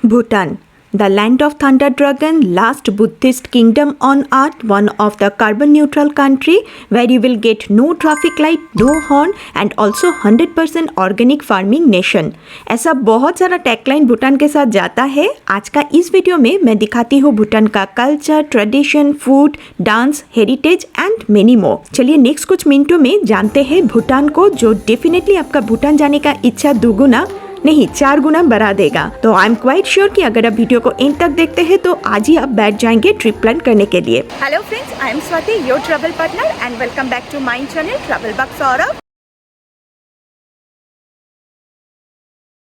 Bhutan, the land of thunder dragon, last Buddhist kingdom on earth, one of the carbon neutral country where you will get no traffic light, no horn and also 100% organic farming nation. ऐसा बहुत सारा tagline Bhutan के साथ जाता है. आज का इस वीडियो में मैं दिखाती हूँ भूटान का culture, tradition, food, dance, heritage and many more. चलिए नेक्स्ट कुछ मिनटों में जानते हैं भूटान को, जो डेफिनेटली आपका भूटान जाने का इच्छा दुगुना नहीं 4 गुना बढ़ा देगा. तो आई एम क्वाइट श्योर कि अगर आप वीडियो को एंड तक देखते हैं तो आज ही आप बैठ जाएंगे ट्रिप प्लान करने के लिए. Hello friends, I am Swati, your travel partner and welcome back to my channel travel bug Saurabh.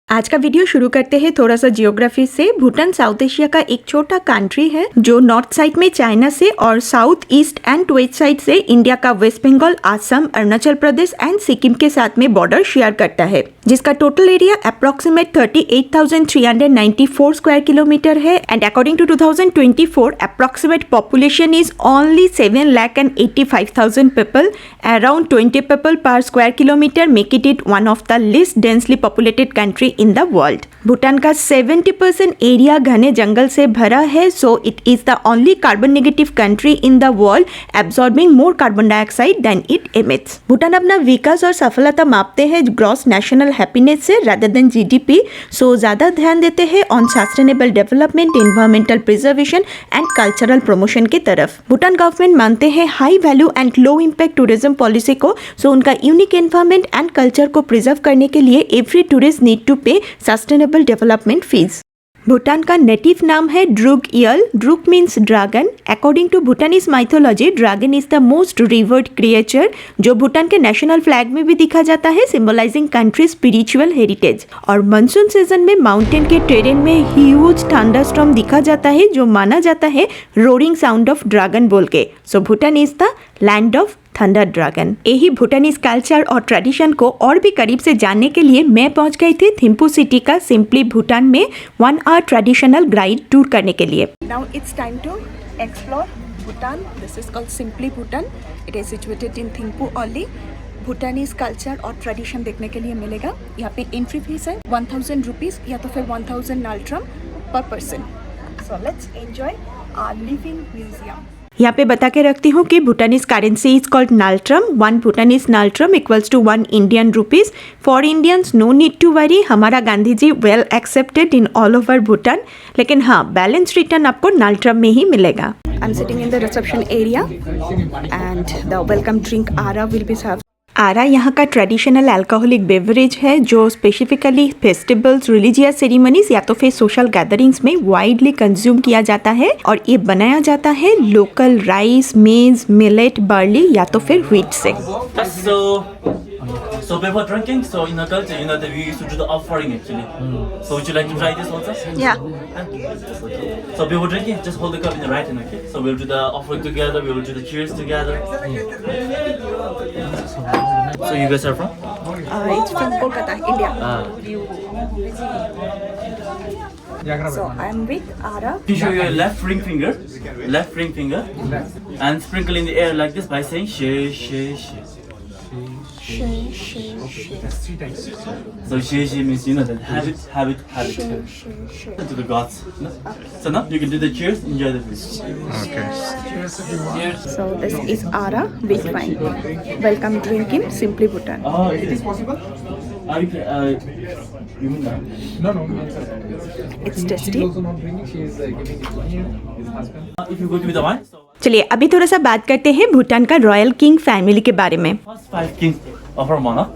आज का वीडियो शुरू करते हैं थोड़ा सा जियोग्राफी से. भूटान साउथ एशिया का एक छोटा कंट्री है जो नॉर्थ साइड में चाइना से और south east and west side से इंडिया का वेस्ट बंगाल, असम, अरुणाचल प्रदेश एंड सिक्किम के साथ में बॉर्डर शेयर करता है, जिसका total area approximate 38,394 square kilometer है. And according to 2024 approximate population is only 7,85,000 people. Around 20 people per square kilometer make it one of the least densely populated country in the world. Bhutan का 70% area घने जंगल से भरा है, so it is the only carbon negative country in the world absorbing more carbon dioxide than it emits. Bhutan अपना विकास और सफलता मापते हैं ग्रॉस नेशनल हैप्पीनेस से रादर देन जीडीपी, सो ज्यादा ध्यान देते हैं on sustainable development, environmental preservation and cultural promotion की तरफ. भूटान गवर्नमेंट मानते हैं high value and low impact tourism policy को, सो उनका यूनिक एनवायरमेंट एंड कल्चर को प्रिजर्व करने के लिए every tourist need to pay sustainable development fees. Bhutan का नेटिव नाम है Druk Yul. Druk means dragon. According to Bhutanese mythology dragon is the most revered creature, जो भूटान के नेशनल फ्लैग में भी दिखा जाता है, सिंबलाइजिंग कंट्री स्पिरिचुअल हेरिटेज. और मानसून सीजन में माउंटेन के टेरेन में ह्यूज थंडरस्टॉर्म दिखा जाता है, जो माना जाता है रोरिंग साउंड ऑफ ड्रैगन बोल के. So Bhutan is the land of thunder dragon. यही भूटानीज कल्चर और ट्रेडिशन को और भी करीब से जानने के लिए मैं पहुंच गई थी थिम्पू सिटी का सिंपली भूटान में 1 आवर ट्रेडिशनल गाइड टूर करने के लिए. Now it's time to explore Bhutan. This is called simply Bhutan. It is situated in Thimphu only. Bhutanese culture और ट्रेडिशन देखने के लिए मिलेगा. यहाँ पे एंट्री फीस है 1000 रुपीज़ या तो फिर 1000 नाल्ट्रम पर person. So let's enjoy our living museum. यहाँ पे बता के रखती हूँ कि Bhutanese currency is called ngultrum. 1 Bhutanese ngultrum equals to 1 Indian rupees. For Indians no need to worry, हमारा Gandhi ji well accepted in all over Bhutan. लेकिन हाँ, बैलेंस रिटर्न आपको नाल्ट्रम में ही मिलेगा. I am sitting in the reception area and the welcome drink are will be served. आरा यहाँ का traditional alcoholic beverage है जो स्पेसिफिकली फेस्टिवल्स, रिलीजियस सेरेमनीज या तो फिर सोशल गैदरिंग्स में वाइडली कंज्यूम किया जाता है. और ये बनाया जाता है लोकल राइस, मेज, मिलेट, बार्ली या तो फिर व्हीट से. So before drinking, so in our culture, that we used to do the offering actually. So would you like to try this also? Yeah. So before drinking, just hold the cup in the right hand, okay? So we'll do the offering together, we will do the cheers together. So you guys are from? It's from Kolkata, India. So I'm with Ara. You show your left ring finger, and sprinkle in the air like this by saying she. So she means that habit to the gods. So now you can do the cheers, enjoy the food. Okay. Cheers. So this is Ara with wine. Welcome drink in Simply Bhutan. It is possible? You mean that? No. It's She tasty. is also not drinking. She is giving it money. His husband. If you go to the wine, so चलिए अभी थोड़ा सा बात करते हैं भूटान का royal king family के बारे में. first 5 kings of our monarch,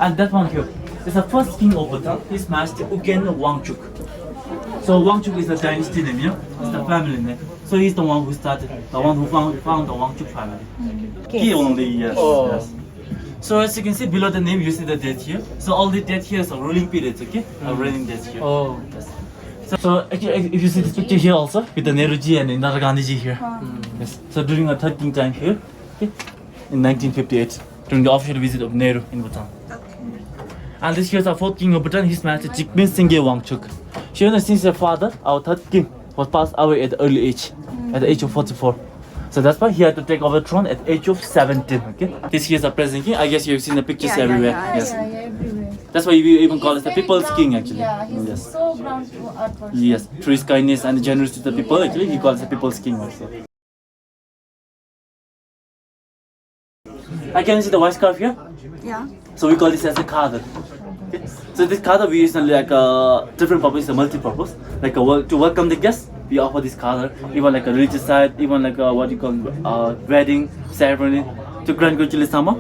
and that one here is the first king of Bhutan. His master Ugen Wangchuk. So Wangchuk is the dynasty name, it's the family name. So he's the one who started, the one who found the Wangchuk family. He only, yes. So as you can see below the name, you see the date here. So all the date here is a ruling periods, okay? A ruling dates here. Yes. So actually, if you see this picture here also, with the Nehruji and Indira Gandhiji here. Yes. So during a third king time here, okay, in 1958, during the official visit of Nehru in Bhutan. And this here is our fourth king of Bhutan, his master Jigme Singye Wangchuk. Since their father, our third king, was passed away at the early age, at the age of 44. So that's why he had to take over the throne at the age of 17. Okay. This here is the present king. I guess you've seen the pictures everywhere. Yes. everywhere. That's why we even call it the people's king actually. Yeah, he's Yes. so ground to earth person. Yes, through his kindness and generosity to the people, actually, he calls the people's king also. I can see the white scarf here. Yeah. So we call this as a khadar. Okay? So this khadar we use like different purpose, a multi-purpose. Like to welcome the guests, we offer this khadar. Even like a religious side, even like what you call wedding ceremony. To grant Gurjili Sama,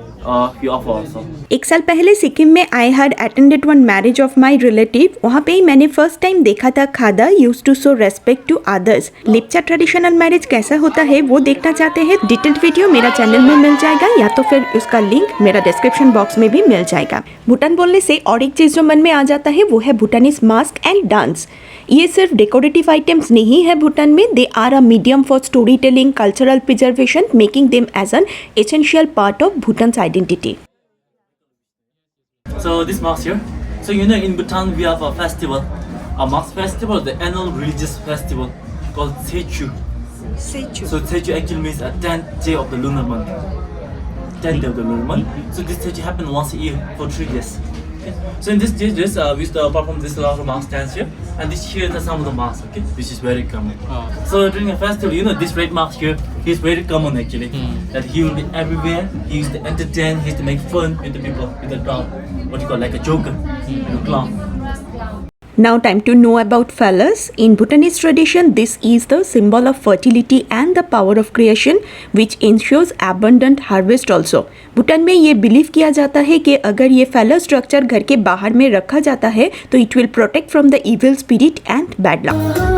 we offer also. एक साल पहले सिक्किम में I had attended one marriage of my relative. वहाँ पे ही मैंने first time देखा था खादा use to show respect to others. Lepcha traditional marriage कैसा होता है वो देखना चाहते हैं, डिटेल्ड वीडियो मेरा चैनल में मिल जाएगा या तो फिर उसका लिंक मेरा डिस्क्रिप्शन बॉक्स में भी मिल जाएगा. भूटान बोलने से और एक चीज जो मन में आ जाता है वो है भूटानीज मास्क एंड डांस. ये सिर्फ डेकोरेटिव आइटम्स नहीं है भूटान में, they are a medium for story telling, cultural preservation, making them as an essential part of Bhutan's identity. So this mask here. So you know in Bhutan we have a festival, a mask festival, the annual religious festival called Sechu. So Sechu actually means a 10th day of the lunar month. 10th day of the lunar month. So this Sechu happens once a year for 3 days. Okay. So in this day, we used to perform this lot of mask dance here, and this here is some of the masks, okay, which is very common. So during a festival, you know this red mask here, he's very common actually. That he will be everywhere. He used to entertain, he used to make fun with the people, with the crowd. What you call like a joker, like a clown. Now time to know about phallus. In Bhutanese tradition, this is the symbol of fertility and the power of creation, which ensures abundant harvest also. Bhutan में ये believe किया जाता है कि अगर ये phallus structure घर के बाहर में रखा जाता है तो it will protect from the evil spirit and bad luck.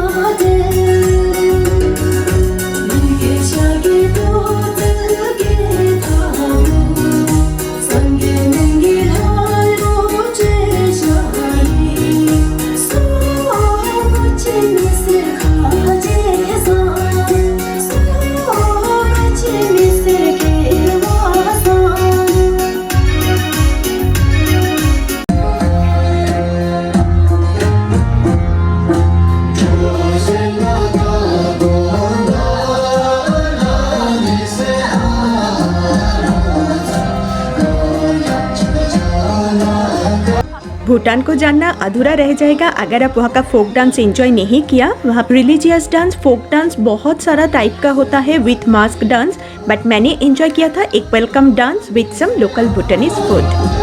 Bhutan को जानना अधूरा रह जाएगा अगर आप वहाँ का फोक डांस एंजॉय नहीं किया. वहाँ रिलीजियस डांस, फोक डांस बहुत सारा टाइप का होता है विथ मास्क डांस, बट मैंने एंजॉय किया था एक welcome dance with some local Bhutanese food.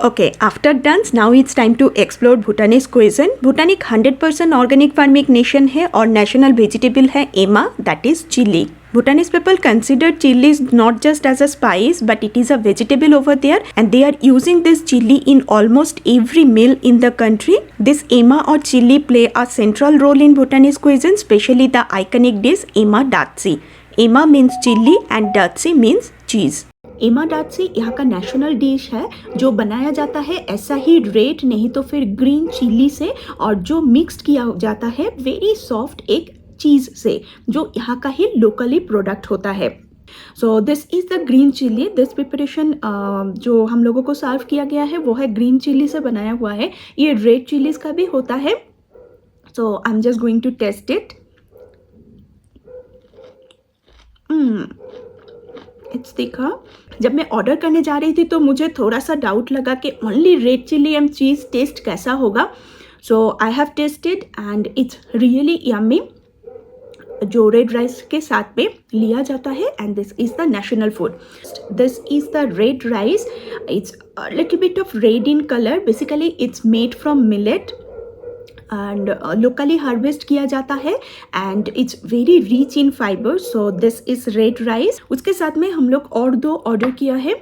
Okay, after dance, now it's time to explore Bhutanese cuisine. Bhutan एक 100% ऑर्गेनिक फार्मिंग नेशन है और नेशनल वेजिटेबल है ema, that is chilli. Bhutanese people consider chilies not just as a spice, but it is a vegetable over there, and they are using this chili in almost every meal in the country. This ema or chili play a central role in Bhutanese cuisine, especially the iconic dish ema datsi. Ema means chili and datsi means cheese. एमा डात्सी यहाँ का national dish है जो बनाया जाता है ऐसा ही red नहीं तो फिर ग्रीन चिली से, और जो मिक्स्ड किया जाता है वेरी सॉफ्ट एक चीज़ से जो यहाँ का ही लोकली प्रोडक्ट होता है. So this is the green chilli. This preparation जो हम लोगों को सर्व किया गया है वो है ग्रीन चिली से बनाया हुआ है. ये रेड चिलीज का भी होता है. So I am just going to test it. It's तीखा. जब मैं ऑर्डर करने जा रही थी तो मुझे थोड़ा सा डाउट लगा कि only red chili and cheese taste कैसा होगा. So I have tested and it's really yummy. जो रेड राइस के साथ में लिया जाता है, and this is the national food. This is the red rice. It's little bit of red in colour. Basically it's made from millet and locally harvest किया जाता है, and it's very rich in fibre. So this is red rice. उसके साथ में हम लोग और दो ऑर्डर किया है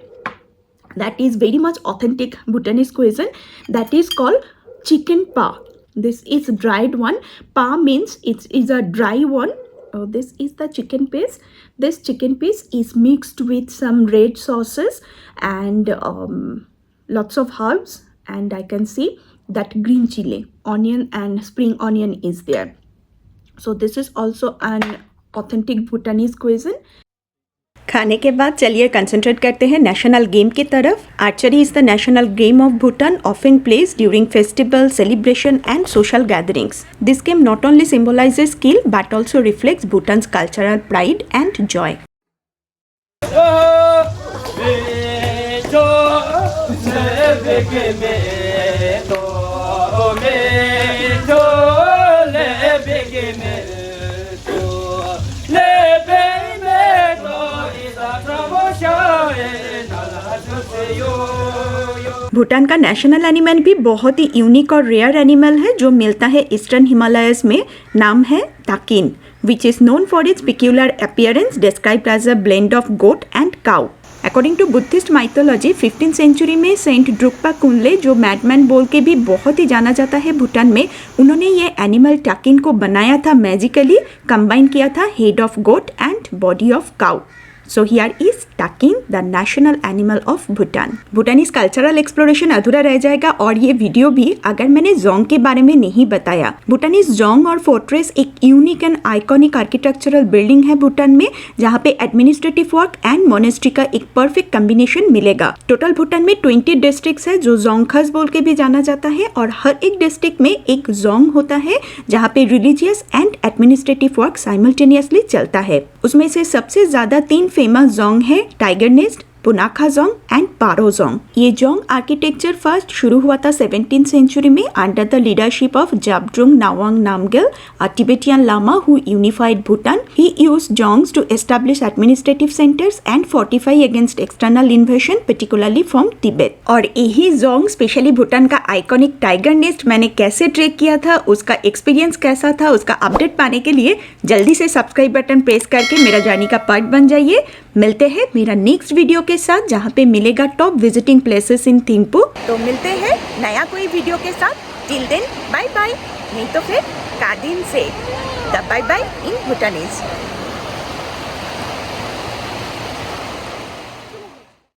that is very much authentic Bhutanese cuisine, that is called chicken paa. This is dried one. Paa means it's is a dry one Oh, this is the chicken piece. This chicken piece is mixed with some red sauces and lots of herbs, and I can see that green chili, onion and spring onion is there. So this is also an authentic Bhutanese cuisine. खाने के बाद चलिए concentrate करते हैं national game की तरफ. Archery is the national game of Bhutan, often plays during festival, celebration and social gatherings. This game not only symbolizes skill but also reflects Bhutan's cultural pride and joy. Bhutan का national animal भी बहुत ही unique और rare animal है जो मिलता है eastern Himalayas में. नाम है takin, which is known for its peculiar appearance described as a blend of goat and cow. According to Buddhist mythology 15th century में सेंट ड्रुकपा कुनले, जो मैडमैन बोल के भी बहुत ही जाना जाता है भूटान में, उन्होंने ये एनिमल टाकिन को बनाया था मैजिकली, कंबाइन किया था head of goat and body of cow. So here is Takin, the national animal of Bhutan. Bhutanese cultural exploration अधूरा रह जाएगा और ये वीडियो भी अगर मैंने जोंग के बारे में नहीं बताया. भूटानीज जोंग और फोर्ट्रेस एक unique and iconic architectural building है भूटान में, जहाँ पे एडमिनिस्ट्रेटिव वर्क एंड मोनेस्ट्री का एक परफेक्ट कॉम्बिनेशन मिलेगा. टोटल भूटान में 20 डिस्ट्रिक्ट्स है जो जोंगखस बोल के भी जाना जाता है, और हर एक डिस्ट्रिक्ट में एक जोंग होता है जहाँ पे religious and administrative work simultaneously चलता है. उसमें से सबसे ज्यादा 3 फेमस जोंग है, Tiger Nest, Punakha dzong and Paro dzong. ये जोंग आर्किटेक्चर फर्स्ट शुरू हुआ था 17th सेंचुरी में under the leadership of Zhabdrung Ngawang Namgyal, a Tibetan Lama who unified Bhutan. He used zongs to establish administrative centers and fortify against external invasion, particularly from Tibet. और यही Jong specially Bhutan का iconic tiger nest मैंने कैसे track किया था, उसका experience कैसा था, उसका अपडेट पाने के लिए जल्दी से सब्सक्राइब बटन प्रेस करके मेरा जर्नी का पार्ट बन जाइए. मिलते हैं मेरा नेक्स्ट वीडियो के साथ जहाँ पे मिलेगा top visiting places in Thimphu. तो मिलते हैं नया कोई वीडियो के साथ. टिल देन बाय बाय, नहीं तो फिर कादिन से द बाय बाय इन भूटानीज.